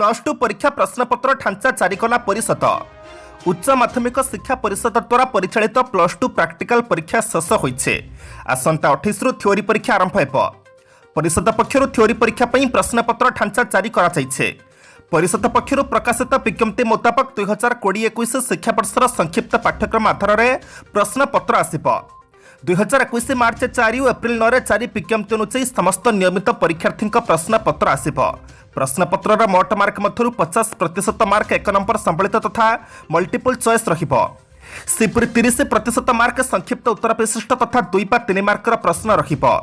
Plus two परीक्षा प्रश्नपत्र ढांचा जारी कला परिषद। उच्च माध्यमिक शिक्षा परिषद द्वारा परिचालित प्लस टू प्राक्टिकल परीक्षा शेष होइछे। आसंता 28 रु थ्योरी परीक्षा आरंभ हेबो। परिषद पक्षरु थ्योरी परीक्षा पई प्रश्नपत्र ढांचा जारी करा जाइछे। परिषद पक्षरु प्रकाशित विज्ञप्ति मुताबक 2020-21 शिक्षा वर्षर संक्षिप्त पाठ्यक्रम आधार में प्रश्नपत्र आसिबो। 2021 मार्च 4 और एप्रिल 9 जारी विज्ञप्ति अनुसार समस्त नियमित परीक्षार्थी प्रश्नपत्र आसिबो। प्रश्नपत्र मोट मार्क मध्य 50% मार्क 1 नंबर संबलित तथा मल्टीपल चॉइस रहिबो। सेपरि 30% मार्क संक्षिप्त उत्तर विशिष्ट तथा 2 ବା 3 मार्कर प्रश्न रहिबो।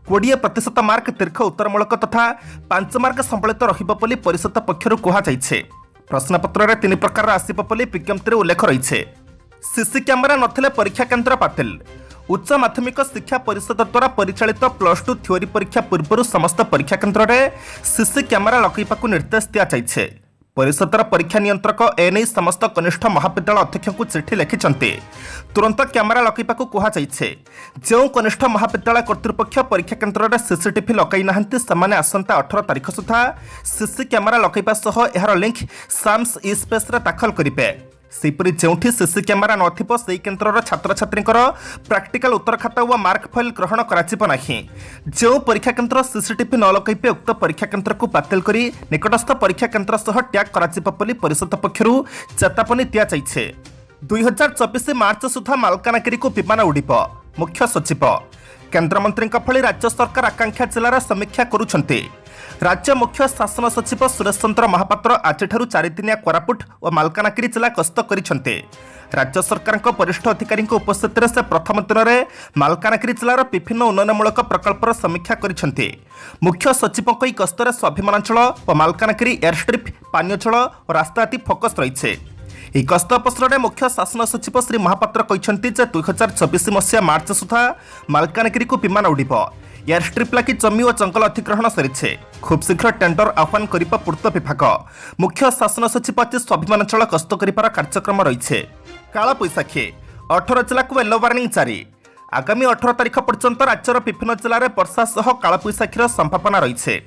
20% मार्क दीर्घ उत्तरमूलक तथा 5 मार्क संबलित रहिबो बोली परिषद पक्षरु कहा जाइछे। प्रश्नपत्र रे 3 प्रकार आसिबो बोली विज्ञप्ति रे उल्लेख रहिछे। सीसी कैमेरा नथिले परीक्षा केन्द्र बातिल। उच्च माध्यमिक शिक्षा परिषद द्वारा परिचालित प्लस टू थ्योरी परीक्षा पूर्व समस्त परीक्षा केन्द्र में सीसी कैमेरा लगाइबाकू निर्देश दिया जाइछे। परिषदर परीक्षा नियंत्रक एने समस्त कनिष्ठ महाविद्यालय अध्यक्ष को चिठी लिखिछन्ते। तुरंत कैमेरा लगाइबाकू कहा जाइछे। जो कनिष्ठ महाविद्यालय कर्तृपक्ष परीक्षा केन्द्र में सीसीटीवी लगाई नाहंती समाने आसंता 18 तारिख सुधा सीसी कैमेरा लगाइबा सह एहार लिंक साम्स ई स्पेस रे दाखल करिवे। सेपरि जोठी सीसी कैमेरा नथिबो सेही केन्द्रर छात्र छात्रींकर प्रैक्टिकल उत्तर खाता व मार्क फाइल ग्रहण कराजिबो नाही। जो परीक्षा केन्द्र सीसीटीवी न लगाइबे उक्त परीक्षा केन्द्र को बातिल करी निकटस्थ परीक्षा केन्द्र सह टैग कराजिबो बोली परिषद पक्षरु चेतावनी दिया जाइछे। 2024 मार्च सुधा मालकानगिरी को विमान उड़िबो। मुख्य सचिव केन्द्र मंत्री फली राज्य सरकार आकांक्षा जिलार समीक्षा करुछन्ते। राज्य मुख्य शासन सचिव सुरेश चंद्र महापात्र आज 4 दिनिया कोरापुट और मालकानगिरी जिला गस्त करिछन्ते। राज्य सरकार वरिष्ठ अधिकारी उपस्थित से प्रथम दिन में मालकानगिरी जिलार विभिन्न उन्नयनमूलक प्रकल्पर समीक्षा करिछन्ते। मुख्य सचिव गस्तर स्वाभिमानांचल और मालकानगिरी एयरस्ट्रिप पानीय जल और रास्ता आदि फोकस रही। यह गस्त अवसर में मुख्य शासन सचिव श्री महापात्र कहते 2024 मसीहा मार्च सुधा मालकानगिरी को विमान उड़िबो। एयरस्ट्रिप लगी जमी और जंगल अधिग्रहण सरी खूब शीघ्र टेंडर आह्वान करिबा पूर्त विभाग। मुख्य शासन सचिव आज स्वाभिमानांचल गस्त करिबार कार्यक्रम रही। काला बैसाखी 18 जिला को येलो वार्निंग जारी। आगामी 18 तारिख पर्यंत राज्यर विभिन्न जिले में वर्षा सह काला बैसाखीर संभावना रही।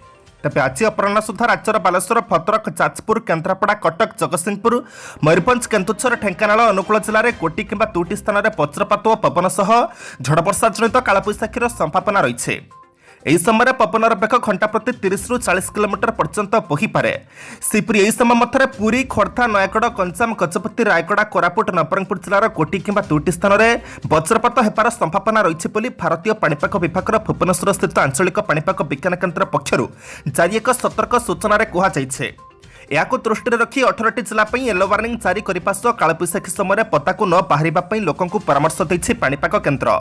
तेज आज अपराह सुधा राज्यर बालेश्वर भद्रक जाजपुर केन्द्रापड़ा कटक जगतसिंहपुर मयूरभंज केन्दुझर ढेंकानाल अनुकूल जिले में गोटी किंबा 2टी स्थान में वज्रपात और पवन सह झड़ वर्षा जनित कालबैशाखीर संभावना रही। यह समय पवनर बेग घंटा प्रति 30 रु 40 किलोमीटर पर्यंत बहीपे। सेपरि यह समय मध्य पुरी खोर्धा नयगढ़ गंजाम गजपति रायगड़ा कोरापुट नवरंगपुर जिलार गोटी किंबा 2टी स्थान में वज्रपात होबार संभावना रही बोली भारतीय पाणीपाग विभाग भुवनेश्वर स्थित आंचलिक पाणीपाग विज्ञान केन्द्र पक्षरु जारी एक सतर्क सूचना कहुଯାଇଛି। याकू दृष्टि रखी 18टी जिला येलो वार्निंग जारी करने सह कालबैशाखी समय पदाकू न बाहर लोकंकु परामर्श देछि पाणीपाग केन्द्र।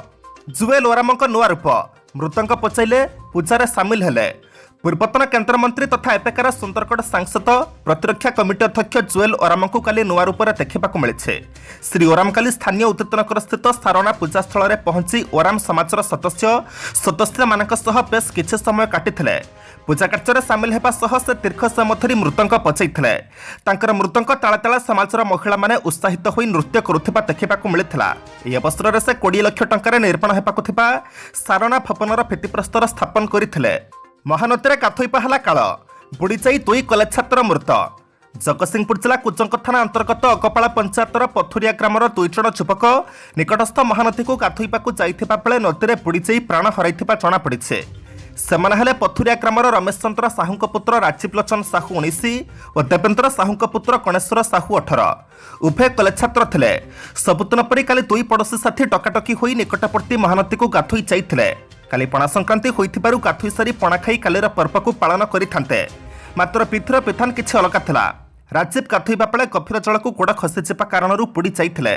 जुएल ओरामक नुआ रूप मृतक पचाइले पूजार सामिल हेले। पूर्वतन केन्द्रमंत्री तथा एपेकार सुंदरगढ़ सांसद प्रतिरक्षा कमिटी अध्यक्ष जुएल ओराम को काली नुआ रूप देखा मिले। श्री ओराम काली स्थानीय उदितनगर स्थित सारणा पूजास्थल में पहुंची ओराम समाजर सदस्य मानक सह बेस किछि समय काटिथिले। पूजा कार्य सामिल होगा सह से दीर्घ समय धरी मृतक पचाइथिले। तांकर मृतक ताला ताला समाजर महिला माने उत्साहित होई नृत्य करुथिबा देखा मिलता। यह अवसर में से 20 लाख टंकार निर्माण होगाकू थिबा सारणा भवनर भित्तिप्रस्तर स्थापन करथिले। महानदी में गाधोई पहला काल बुड़ी जाई 2 कलेज छात्र मृत। जगतसिंहपुर जिला कुजंग थाना अंतर्गत अगपाड़ा पंचायतर पथुरिया ग्रामर 2 जण युवक निकटस्थ महानदी को गाधोइबाकू जाइथिबा बेले नदी में बुड़ी जाई प्राण हराइथिबा जଣା पड़िछे। सेमाने हेले पथुरिया ग्रामर रमेश चंद्र साहू पुत्र राजीव लोचन साहू 19 और देवेन्द्र साहू पुत्र गणेश्वर साहू 18। उभय कलेज छात्र थिले। सबुदिन परि काली 2 पड़ोशी साथी टकाटकी होई निकटवर्ती महानदी को गाधोई जाइथिले। काली पणा संक्रांति होइथिबारु गाधोई सारी पणा खाई कालीर पर्व को पालन करिथान्ते। मात्र विधिर विधान किछि अलगा थिला। राजीव गाधोइबा बेले गभीर जल को गोड़ खसीजिबा कारणरू बुड़ी जाइथिले।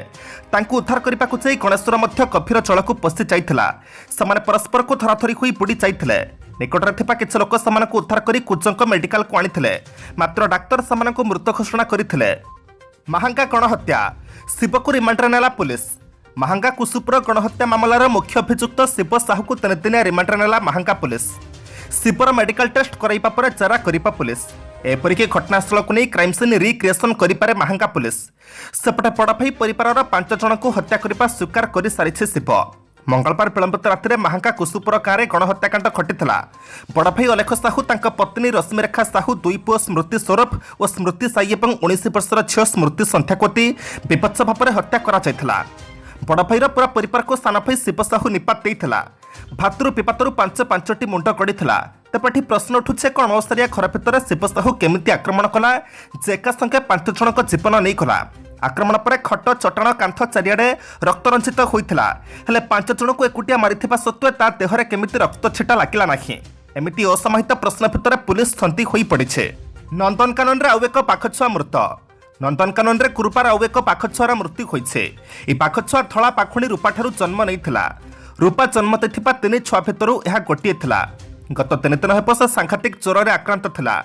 तांकू उद्धार करबाकू जाई गणेश्वर मध्य गभीर जल को पशि जाइथिला। समाने परस्पर को धराधरी होई बुड़ी जाइथिले। निकटरे थिबा किछि लोक समानकू उद्धार करी कुजंग मेडिकल को आनिथिले। मात्र डाक्टर समानकू मृत घोषणा करिथिले। महांगा गणहत्या शिवकू रिमांडरे नेला पुलिस। महांगा कुसुपुर गणहत्या मामलार मुख्य अभियुक्त शिव साहू को 3 दिनिया रिमांडरे नेला महांगा पुलिस। शिवर मेडिकल टेस्ट कराइबा पर जरा करिबा पुलिस। एपरिक घटनास्थल को नहीं क्राइम सीन रिक्रिएशन करिपारे महांगा पुलिस। सेपटे बड़ भाई परिवार 5 जन को हत्या करने स्वीकार कर सारी शिव। मंगलवार विलंबित राति महांका कुसुपुर गाँव गणहत्याकांड घटिला। बड़ भाई अलेख साहू पत्नी रश्मिरेखा साहू दुई पुओ स्मृति सौरभ और स्मृति साई और 19 वर्षर झील स्मृति संध्याकोती विभत्स भाव में हत्या करा। बड़ भाईर पूरा परिवार को सान भाई शिव साहू निपात देइथिला। भातृ पिपातरु पांचटी मुंड गड़ीला। तेपे प्रश्न उठुचे कौन अवसरिया घर भितर शिव साहू केमिति आक्रमण कला जे एका संगे 5 जनक जीवन नहीं गला। आक्रमण पर खट चटाण कांथ चारिआडे रक्तरंजित होइथिला। हेले 5 जन को एकुटिया मारिथिबा सत्वे ता देहरे केमिति रक्त छिटा लागिला नाही। एमिति असमाहित प्रश्न भितर पुलिस थंती होई पड़िछे। नंदनकानन रे आउ एक पाखछुआ मृत। नंदनकानन रे कुरुपार आउ एक पाखछुआर मृत्यु होइछे। ई पाखछुआ धला पाखुणी रूपा ठारू जन्म नैथिला। रूपा जन्म देथिबा 3 छुआ भितरु एहा गोटिए थिला। गत 3 दिन हेब से सांघातिक ज्वरे आक्रांत थिला।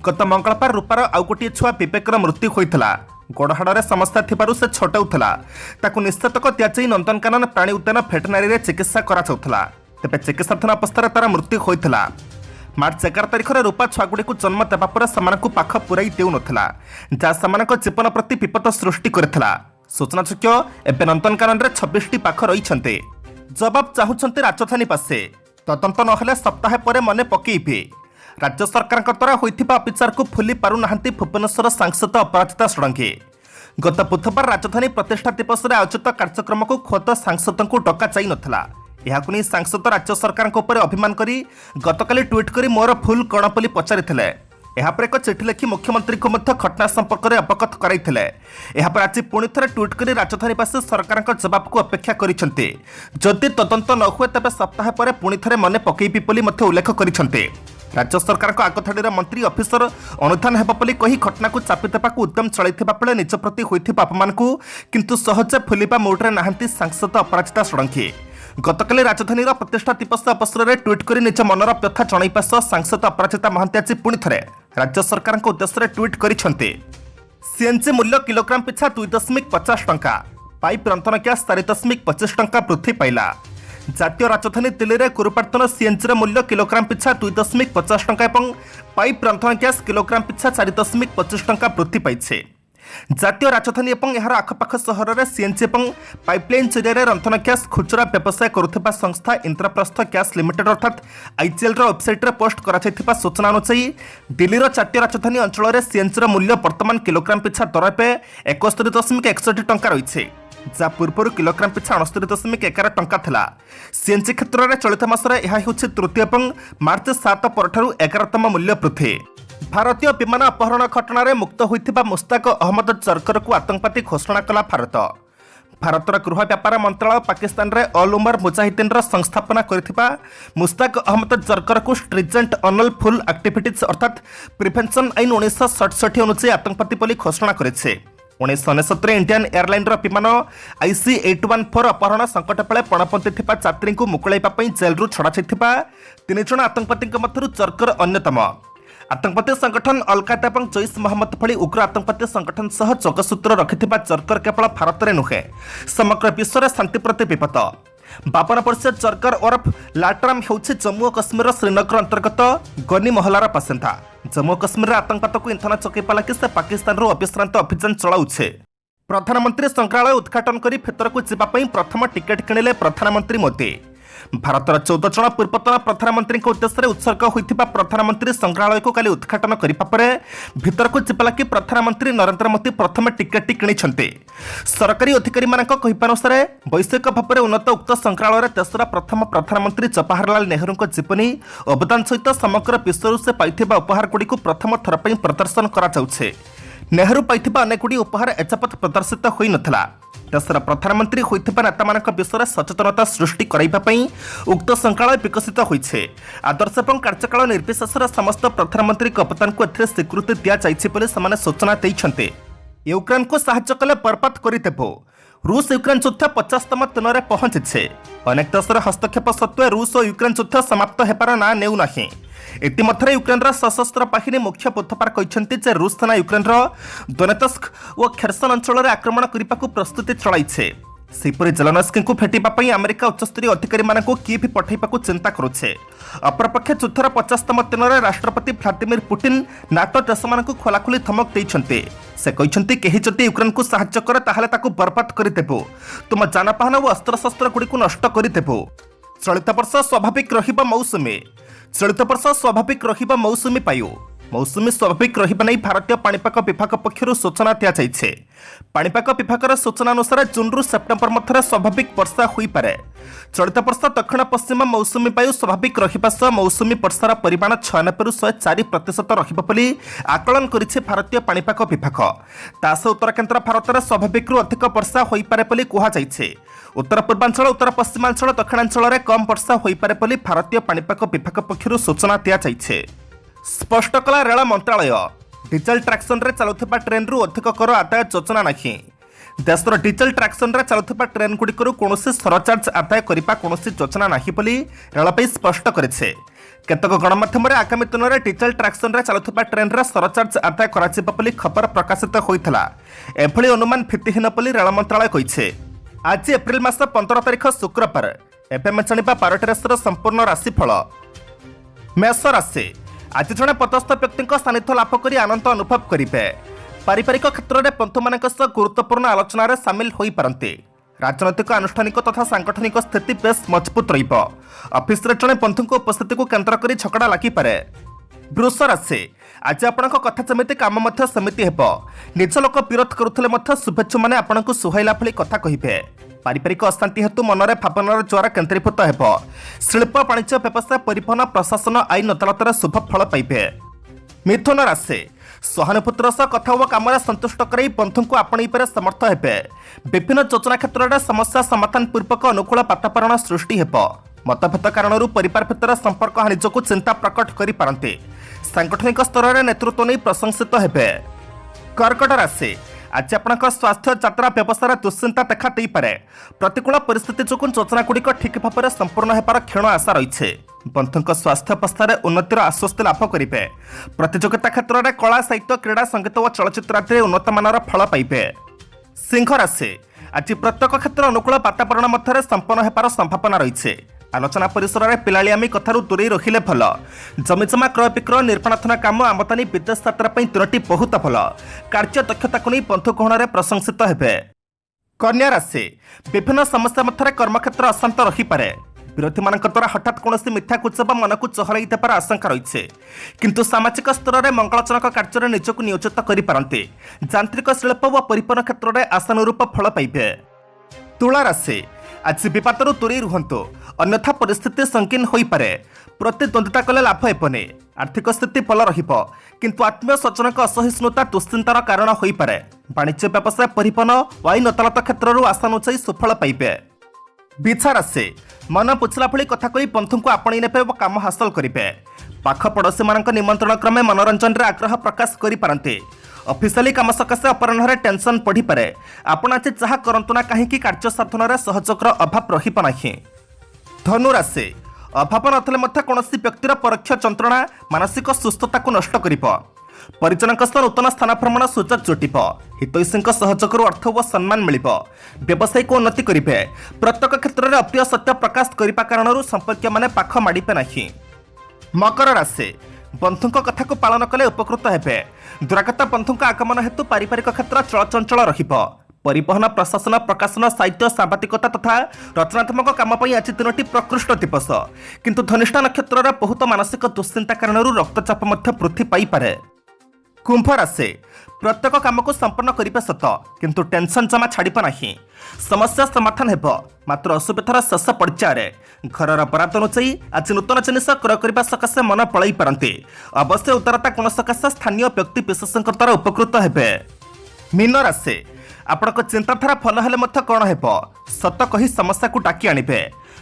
गत मंगलवार रूपार आउ गोटिए छुआ विवेकर मृत्यु होइथिला। गोड़हाड़े समस्या थिबारु से छटाउथिला। ताकु निश्चितक त्याचई नंदनकानन प्राणी उद्यान भेटनारी रे चिकित्सा कराउथिला। तेबे चिकित्साधीन अवस्था तार मृत्यु होइथिला। मार्च 11 तारिख में रूपा छुआगुड़ी को जन्म देवा पर सेमानकु पाख पुराई देउ नथिला, जा सेमानक जीवन प्रति विपद सृष्टि करथिला। सूचनायोग्य एबे नंदनकानन रे 26टी पाख रहिछन्ते। जवाब चाहुछन्ते राजधानी पासे। तदंत नहेले सप्ताह पर मने पकेइबे। राज्य सरकार द्वारा होइथिबा अविचार को फुली पारु नाहंती भुवनेश्वर सांसद अपराजिता षडंगी। गत बुधवार राजधानी प्रतिष्ठा दिवस में आयोजित कार्यक्रम को खोद सांसद को डका जाई नथिला। एहाकु नहीं सांसद राज्य सरकार अभिमान करी गतकाली ट्वीट करी मोर भूल कण बोली पचारिथिले। एहापर एक चिठी लिखि मुख्यमंत्री को मध्य घटना संपर्क में अवगत कराइथिले। एहापर आज पुणी थरे ट्वीट करी राजधानीवासी सरकार जवाब को अपेक्षा करिसेंते। जदि तदंत न हुए तबे सप्ताह पर पुणी थरे मने पकेइबी बोली मध्य उल्लेख करिसेंते। राज्य सरकार आगधाड़ी मंत्री अफिसर अनुधान हेब बोली कही घटना को चापी देबाकू उद्यम चलाइथिबा बेले निज प्रति होइथिबा अपमान को किंतु सहजे फुलिबा मोड्रे नाहंती सांसद अपराजिता षडंगी। गतकाली राजधानी प्रतिष्ठा दिवस अवसर में ट्वीट कर निज मनर व्यथा जणाइबा सह सांसद अपराजिता महांती आज पुणी थरे राज्य सरकार उद्देश्य ट्वीट करिसेंते। सीएनजी मूल्य किलोग्राम पिछा 2.50 टंका। पाइप रंधन ग्यास 4.25 टंका वृद्धि पाइला। जातीय राजधानी दिल्ली में गुरुवार सीएनजी मूल्य किलोग्राम पिछा 2.50 टंका और पाइप रंधन ग्यास किलोग्राम पिछा 4.25 टंका वृद्धि पाइछे। जातीय राजधानी और यार आखपाख सहर में सीएनजी और पाइपलाइन जरिए रंधन ग्यास खुचरा व्यवसाय करुवा संस्था इंद्रप्रस्थ ग्यास लिमिटेड अर्थात आईजीएल वेबसाइट रे पोस्ट करा सूचना अनुसार दिल्लीर जातीय राजधानी अंचल में सीएनजी मूल्य वर्तमान किलोग्राम पिछा दर पे 71.61 टंका रही, जा पूर्व किलोग्राम पिछा 69.11 टंका थिला। सीएनजी क्षेत्र में चलित मासरे यह होछि तृतीय और मार्च 7 परठारु 11तम मूल्य वृद्धि। भारतीय विमान अपहरण घटना रे मुक्त होइथिबा मुस्ताक अहमद जरकर को आतंकवादी घोषणा कला भारत। भारतर गृह व्यापार मंत्रालय पाकिस्तान रे ऑल उमर मुजाहिदीन संस्थापना करथिबा मुस्ताक अहमद जरकर को स्ट्रिजेंट अनलफुल एक्टिविटीज अर्थात प्रिवेंशन आईन 1967 अनुसार आतंकवादी बोली घोषणा करेছে। 1969 इंडियन एयरलाइन विमान IC-814 अपहरण संकट बेले पणपंथी थिबा यात्री को मुकुलाइबा जेलरू छड़ा जाइथिबा 3 जण आतंकवादी मध्यरु जरकर अन्यतम। आतंकवादी संगठन अलकायदा और जैश मोहम्मद भली उग्र आतंकवादी संगठन सह जोगसूत्र रखिथिबा जरकर केवल भारत में नुहे समग्र विश्व में शांति प्रति विपद। 52 वर्षीय जरकर ओरफ लाटराम होउछि जम्मू और काश्मीर श्रीनगर अंतर्गत गनी मोहल्लार बासिंदा। जम्मू और काश्मीर इंधन को इंधन चकेपा लगी से पाकिस्तान अविश्रांत अभियान चलाउछे। प्रधानमंत्री संग्रहालय उद्घाटन करी भितर को जावाई प्रथम टिकेट किणिले प्रधानमंत्री मोदी। भारतर 14 जन पूर्वतन प्रधानमंत्री उद्देश्य उत्सर्ग होइथिबा प्रधानमंत्री संग्रहालय को काली उद्घाटन करिबा परे भितर को जिबा लागि प्रधानमंत्री नरेंद्र मोदी प्रथम टिकेट किणिछन्ते। सरकारी अधिकारी मानक कहिबानुसार वैश्विक भाव में उन्नत उक्त संग्रहालय देशर प्रथम प्रधानमंत्री जवाहरलाल नेहरू जीवनी अवदान सहित समग्र विश्व से पाइथिबा उपहार गुड़ी प्रथम थर पर प्रदर्शन करा जाउछे। नेहरू पाइथिबा अनेक गुड़ी उपहार एजापथ प्रदर्शित होई नथिला। देशर प्रधानमंत्री होइथिबा नेतामानक विषय सचेतनता सृष्टि कराइबा पई उक्त संग्रहालय विकसित होइछे। आदर्श और कार्यकाल निर्विशेषर समस्त प्रधानमंत्री अवदान को एथिरे स्वीकृति दिया जाइछि बोली समाने सूचना दैछन्ते। यूक्रेन को साहाय्य कले बर्बाद करिदेबो। रूस यूक्रेन युद्ध 50तम दिन में पहुंची। अनेक देशर हस्तक्षेप सत्वे रूस और यूक्रेन युद्ध समाप्त होबार ना नेउ नाही। इतिमध्य यूक्रेन सशस्त्र बाहिनी मुख्य बुधवार कहते जे रूस सेना यूक्रेन दोनेत्स्क और खेर्सन अंचल में आक्रमण करने को प्रस्तुति चलाइছে। ସେହିପରି ଜେଲେନସ୍କିଙ୍କୁ ଭେଟିବା ପାଇଁ ଆମେରିକା ଉଚ୍ଚସ୍ତରୀୟ ଅଧିକାରୀମାନଙ୍କୁ କିଏଭ୍ ପଠାଇବାକୁ ଚିନ୍ତା କରୁଛେ। ଅପରପକ୍ଷେ ଯୁଦ୍ଧର 50ତମ ଦିନରେ ରାଷ୍ଟ୍ରପତି ଭ୍ଲାଦିମିର ପୁଟିନ ନାଟୋ ଦେଶମାନଙ୍କୁ ଖୋଲାଖୋଲି ଧମକ ଦେଇଛନ୍ତି। ସେ କହିଛନ୍ତି କେହି ଯଦି ୟୁକ୍ରେନକୁ ସାହାଯ୍ୟ କରେ ତାହେଲେ ତାକୁ ବର୍ବାଦ କରିଦେବୁ, ତୁମ ଯାନବାହନ ଓ ଅସ୍ତ୍ରଶସ୍ତ୍ରଗୁଡ଼ିକୁ ନଷ୍ଟ କରିଦେବୁ। ଚଳିତ ବର୍ଷ ସ୍ୱାଭାବିକ ରହିବ ମୌସୁମୀ। ଚଳିତ ବର୍ଷ ସ୍ୱାଭାବିକ ରହିବ ମୌସୁମୀ ବାୟୁ। ମୌସୁମୀ ସ୍ୱାଭାବିକ ରହିବା ନେଇ ଭାରତୀୟ ପାଣିପାଗ ବିଭାଗ ପକ୍ଷରୁ ସୂଚନା ଦିଆଯାଇଛି। ପାଣିପାଗ ବିଭାଗର ସୂଚନା ଅନୁସାରେ ଜୁନ୍ରୁ ସେପ୍ଟେମ୍ବର ମଧ୍ୟରେ ସ୍ୱାଭାବିକ ବର୍ଷା ହୋଇପାରେ। ଚଳିତ ବର୍ଷ ଦକ୍ଷିଣ ପଶ୍ଚିମ ମୌସୁମୀ ବାୟୁ ସ୍ୱାଭାବିକ ରହିବା ସହ ମୌସୁମୀ ବର୍ଷାର ପରିମାଣ 96ରୁ 104% ରହିବ ବୋଲି ଆକଳନ କରିଛି ଭାରତୀୟ ପାଣିପାଗ ବିଭାଗ। ତା ସହ ଉତ୍ତର କେନ୍ଦ୍ର ଭାରତରେ ସ୍ୱାଭାବିକରୁ ଅଧିକ ବର୍ଷା ହୋଇପାରେ ବୋଲି କୁହାଯାଇଛି। ଉତ୍ତର ପୂର୍ବାଞ୍ଚଳ, ଉତ୍ତର ପଶ୍ଚିମାଞ୍ଚଳ, ଦକ୍ଷିଣାଞ୍ଚଳରେ କମ୍ ବର୍ଷା ହୋଇପାରେ ବୋଲି ଭାରତୀୟ ପାଣିପାଗ ବିଭାଗ ପକ୍ଷରୁ ସୂଚନା ଦିଆଯାଇଛି। ସ୍ପଷ୍ଟ କଲା ରେଳ ମନ୍ତ୍ରାଳୟ, ଡିଜେଲ ଟ୍ରାକ୍ସନରେ ଚାଲୁଥିବା ଟ୍ରେନ୍ରୁ ଅଧିକ କର ଆଦାୟ ଯୋଜନା ନାହିଁ। ଦେଶର ଡିଜେଲ ଟ୍ରାକ୍ସନରେ ଚାଲୁଥିବା ଟ୍ରେନ୍ଗୁଡ଼ିକରୁ କୌଣସି ସରଚାର୍ଜ ଆଦାୟ କରିବା କୌଣସି ଯୋଜନା ନାହିଁ ବୋଲି ରେଳବାଇ ସ୍ପଷ୍ଟ କରିছে। କେତେକ ଗଣମାଧ୍ୟମରେ ଆଗାମୀ ଦିନରେ ଡିଜେଲ ଟ୍ରାକ୍ସନରେ ଚାଲୁଥିବା ଟ୍ରେନ୍ରେ ସରଚାର୍ଜ ଆଦାୟ କରାଯିବ ବୋଲି ଖବର ପ୍ରକାଶିତ ହୋଇଥିଲା। ଏଭଳି ଅନୁମାନ ଭିତ୍ତିହୀନ ବୋଲି ରେଳ ମନ୍ତ୍ରାଳୟ କହିছে। ଆଜି ଏପ୍ରିଲ ମାସ 15 ତାରିଖ ଶୁକ୍ରବାର। ଏବେ ଆମେ ଜାଣିବା 12ଟି ରାଶିର ସମ୍ପୂର୍ଣ୍ଣ ରାଶିଫଳ। ମେଷ ରାଶି, ଆଜି ଜଣେ ପଦସ୍ଥ ବ୍ୟକ୍ତିଙ୍କ ସାନ୍ନିଧ୍ୟ ଲାଭ କରି ଆନନ୍ଦ ଅନୁଭବ କରିବେ। ପାରିବାରିକ କ୍ଷେତ୍ରରେ ବନ୍ଧୁମାନଙ୍କ ସହ ଗୁରୁତ୍ୱପୂର୍ଣ୍ଣ ଆଲୋଚନାରେ ସାମିଲ ହୋଇପାରନ୍ତି। ରାଜନୈତିକ, ଆନୁଷ୍ଠାନିକ ତଥା ସାଂଗଠନିକ ସ୍ଥିତି ବେଶ୍ ମଜବୁତ ରହିବ। ଅଫିସରେ ଜଣେ ବନ୍ଧୁଙ୍କ ଉପସ୍ଥିତିକୁ କେନ୍ଦ୍ର କରି ଝଗଡ଼ା ଲାଗିପାରେ। ବୃଷ ରାଶି, ଆଜି ଆପଣଙ୍କ କଥା ଯେମିତି କାମ ମଧ୍ୟ ସେମିତି ହେବ। ନିଜ ଲୋକ ବିରୋଧ କରୁଥିଲେ ମଧ୍ୟ ଶୁଭେଚ୍ଛୁମାନେ ଆପଣଙ୍କୁ ସୁହାଇଲା ଭଳି କଥା କହିବେ। ପାରିବାରିକ ଅଶାନ୍ତି ହେତୁ ମନରେ ଭାବନାର ଜ୍ୱର କେନ୍ଦ୍ରୀଭୂତ ହେବ। ଶିଳ୍ପ, ବାଣିଜ୍ୟ, ବ୍ୟବସାୟ, ପରିବହନ, ପ୍ରଶାସନ, ଆଇନ ଅଦାଲତରେ ଶୁଭ ଫଳ ପାଇବେ। ମିଥୁନ ରାଶି, ସହାନୁଭୂତିର ସହ କଥା ଓ କାମରେ ସନ୍ତୁଷ୍ଟ କରାଇ ବନ୍ଧୁଙ୍କୁ ଆପଣେଇବାରେ ସମର୍ଥ ହେବେ। ବିଭିନ୍ନ ଯୋଜନା କ୍ଷେତ୍ରରେ ସମସ୍ୟା ସମାଧାନ ପୂର୍ବକ ଅନୁକୂଳ ବାତାବରଣ ସୃଷ୍ଟି ହେବ। ମତଭେଦ କାରଣରୁ ପରିବାର ଭିତରେ ସମ୍ପର୍କ ହାନି ଯୋଗୁଁ ଚିନ୍ତା ପ୍ରକଟ କରିପାରନ୍ତି। ସାଂଗଠନିକ ସ୍ତରରେ ନେତୃତ୍ୱ ନେଇ ପ୍ରଶଂସିତ ହେବେ। କର୍କଟ ରାଶି, ଆଜି ଆପଣଙ୍କ ସ୍ୱାସ୍ଥ୍ୟ, ଯାତ୍ରା, ବ୍ୟବସାୟରେ ଦୁଶ୍ଚିନ୍ତା ଦେଖା ଦେଇପାରେ। ପ୍ରତିକୂଳ ପରିସ୍ଥିତି ଯୋଗୁଁ ଯୋଜନାଗୁଡ଼ିକ ଠିକ୍ ଭାବରେ ସମ୍ପୂର୍ଣ୍ଣ ହେବାର କ୍ଷୀଣ ଆଶା ରହିଛି। ବନ୍ଧୁଙ୍କ ସ୍ୱାସ୍ଥ୍ୟ ଅବସ୍ଥାରେ ଉନ୍ନତିର ଆଶ୍ୱସ୍ତି ଲାଭ କରିବେ। ପ୍ରତିଯୋଗିତା କ୍ଷେତ୍ରରେ କଳା, ସାହିତ୍ୟ, କ୍ରୀଡ଼ା, ସଙ୍ଗୀତ ଓ ଚଳଚ୍ଚିତ୍ର ଆଦିରେ ଉନ୍ନତମାନର ଫଳ ପାଇବେ। ସିଂହ ରାଶି, ଆଜି ପ୍ରତ୍ୟେକ କ୍ଷେତ୍ର ଅନୁକୂଳ ବାତାବରଣ ମଧ୍ୟରେ ସମ୍ପନ୍ନ ହେବାର ସମ୍ଭାବନା ରହିଛି। ଆଲୋଚନା ପରିସରରେ ପିଲାଳିଆମି କଥାରୁ ଦୂରେଇ ରହିଲେ ଭଲ। ଜମିଜମା କ୍ରୟ ବିକ୍ରୟ, ନିର୍ମାଣାଧୀନ କାମ, ଆମଦାନୀ, ବିଦେଶ ଯାତ୍ରା ପାଇଁ ଦିନଟି ବହୁତ ଭଲ। କାର୍ଯ୍ୟ ଦକ୍ଷତାକୁ ନେଇ ବନ୍ଧୁ ଗହଣରେ ପ୍ରଶଂସିତ ହେବେ। କନ୍ୟା ରାଶି, ବିଭିନ୍ନ ସମସ୍ୟା ମଧ୍ୟରେ କର୍ମକ୍ଷେତ୍ର ଅଶାନ୍ତ ରହିପାରେ। ବିରୋଧୀମାନଙ୍କ ଦ୍ୱାରା ହଠାତ୍ କୌଣସି ମିଥ୍ୟା ଗୁଜବ ମନକୁ ଚହଲାଇ ଦେବାର ଆଶଙ୍କା ରହିଛି। କିନ୍ତୁ ସାମାଜିକ ସ୍ତରରେ ମଙ୍ଗଳଜନକ କାର୍ଯ୍ୟରେ ନିଜକୁ ନିୟୋଜିତ କରିପାରନ୍ତି। ଯାନ୍ତ୍ରିକ, ଶିଳ୍ପ ଓ ପରିବହନ କ୍ଷେତ୍ରରେ ଆଶାନୁରୂପ ଫଳ ପାଇବେ। ତୁଳା ରାଶି, ଆଜି ବିବାଦରୁ ଦୂରେଇ ରୁହନ୍ତୁ, ଅନ୍ୟଥା ପରିସ୍ଥିତି ସଙ୍ଗୀନ ହୋଇପାରେ। ପ୍ରତିଦ୍ୱନ୍ଦିତା କଲେ ଲାଭ ହେବନି। ଆର୍ଥିକ ସ୍ଥିତି ଭଲ ରହିବ, କିନ୍ତୁ ଆତ୍ମୀୟ ସ୍ୱଜନଙ୍କ ଅସହିଷ୍ଣୁତା ଦୁଶ୍ଚିନ୍ତାର କାରଣ ହୋଇପାରେ। ବାଣିଜ୍ୟ, ବ୍ୟବସାୟ, ପରିବହନ ଓ ଆଇନ ଅଦାଲତ କ୍ଷେତ୍ରରୁ ଆଶାନୁଯାୟୀ ସୁଫଳ ପାଇବେ। ବିଛା ରାଶି, ମନ ବୁଝିଲା ଭଳି କଥା କହି ବନ୍ଧୁଙ୍କୁ ଆପଣେଇ ନେବେ ଓ କାମ ହାସଲ କରିବେ। ପାଖ ପଡ଼ୋଶୀମାନଙ୍କ ନିମନ୍ତ୍ରଣ କ୍ରମେ ମନୋରଞ୍ଜନରେ ଆଗ୍ରହ ପ୍ରକାଶ କରିପାରନ୍ତି। ଅଫିସିଆଲି କାମ ସକାଶେ ଅପରାହ୍ନରେ ଟେନସନ୍ ବଢ଼ିପାରେ। ଆପଣ ଆଜି ଯାହା କରନ୍ତୁ ନା କାହିଁକି କାର୍ଯ୍ୟ ସାଧନରେ ସହଯୋଗର ଅଭାବ ରହିବ ନାହିଁ। ଧନୁ ରାଶି, ଅଭାବ ନଥିଲେ ମଧ୍ୟ କୌଣସି ବ୍ୟକ୍ତିର ପରୋକ୍ଷ ଯନ୍ତ୍ରଣା ମାନସିକ ସୁସ୍ଥତାକୁ ନଷ୍ଟ କରିବ। ପରିଜନଙ୍କ ସହ ନୂତନ ସ୍ଥାନ ଭ୍ରମଣ ସୁଯୋଗ ଜୁଟିବ। ହିତୈଷୀଙ୍କ ସହଯୋଗରୁ ଅର୍ଥ ଓ ସମ୍ମାନ ମିଳିବ। ବ୍ୟବସାୟିକ ଉନ୍ନତି କରିବେ। ପ୍ରତ୍ୟେକ କ୍ଷେତ୍ରରେ ଅପ୍ରିୟ ସତ୍ୟ ପ୍ରକାଶ କରିବା କାରଣରୁ ସମ୍ପର୍କୀୟମାନେ ପାଖ ମାଡ଼ିବେ ନାହିଁ। ମକର ରାଶି, ବନ୍ଧୁଙ୍କ କଥାକୁ ପାଳନ କଲେ ଉପକୃତ ହେବେ। ଦୂରାଗତ ବନ୍ଧୁଙ୍କ ଆଗମନ ହେତୁ ପାରିବାରିକ କ୍ଷେତ୍ର ଚଳଚଞ୍ଚଳ ରହିବ। ପରିବହନ, ପ୍ରଶାସନ, ପ୍ରକାଶନ, ସାହିତ୍ୟ, ସାମ୍ବାଦିକତା ତଥା ରଚନାତ୍ମକ କାମ ପାଇଁ ଆଜି ଦିନଟି ପ୍ରକୃଷ୍ଟ ଦିବସ। କିନ୍ତୁ ଧନିଷ୍ଠ ନକ୍ଷତ୍ରର ବହୁତ ମାନସିକ ଦୁଶ୍ଚିନ୍ତା କାରଣରୁ ରକ୍ତଚାପ ମଧ୍ୟ ବୃଦ୍ଧି ପାଇପାରେ। କୁମ୍ଭ ରାଶି, ପ୍ରତ୍ୟେକ କାମକୁ ସମ୍ପନ୍ନ କରିବେ ସତ, କିନ୍ତୁ ଟେନସନ୍ ଜମା ଛାଡ଼ିବ ନାହିଁ। ସମସ୍ୟା ସମାଧାନ ହେବ, ମାତ୍ର ଅସୁବିଧାର ଶେଷ ପର୍ଯ୍ୟାୟରେ। ଘରର ବରାଦ ଅନୁଯାୟୀ ଆଜି ନୂତନ ଜିନିଷ କ୍ରୟ କରିବା ସକାଶେ ମନ ପଳାଇ ପାରନ୍ତି। ଅବଶ୍ୟ ଉଦାରତା ଗୁଣ ସକାଶେ ସ୍ଥାନୀୟ ବ୍ୟକ୍ତି ବିଶେଷଙ୍କ ଦ୍ୱାରା ଉପକୃତ ହେବେ। ମୀନ ରାଶି, ଆପଣଙ୍କ ଚିନ୍ତାଧାରା ଭଲ ହେଲେ ମଧ୍ୟ କ'ଣ ହେବ, ସତ କହି ସମସ୍ୟାକୁ ଡାକି ଆଣିବେ।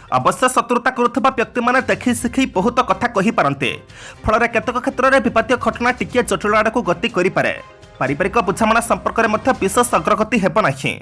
ଅବଶ୍ୟ ଶତ୍ରୁତା କରୁଥିବା ବ୍ୟକ୍ତିମାନେ ଦେଖି ଶିଖି ବହୁତ କଥା କହିପାରନ୍ତି। ଫଳରେ କେତେକ କ୍ଷେତ୍ରରେ ବିବାଦୀୟ ଘଟଣା ଟିକିଏ ଜଟିଳ ଆଡ଼କୁ ଗତି କରିପାରେ। ପାରିବାରିକ ବୁଝାମଣା ସମ୍ପର୍କରେ ମଧ୍ୟ ବିଶେଷ ଅଗ୍ରଗତି ହେବ ନାହିଁ।